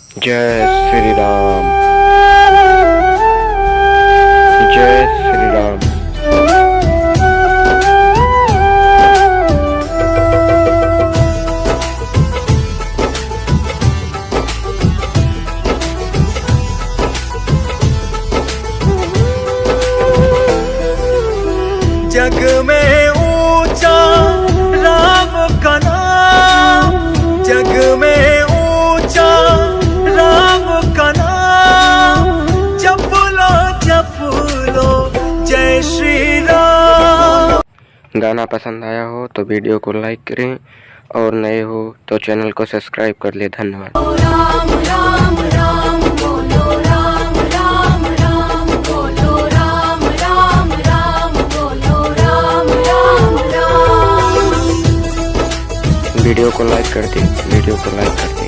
जय श्री राम। जय श्री राम। जग में ऊंचा राम का नाम, जग में ऊंचा राम का नाम, जप लो जय श्री राम। गाना पसंद आया हो तो वीडियो को लाइक करें और नए हो तो चैनल को सब्सक्राइब कर ले। धन्यवाद। राम राम राम बोलो, राम राम राम बोलो, राम राम राम बोलो, राम राम राम। वीडियो को लाइक कर दे, वीडियो को लाइक कर दे।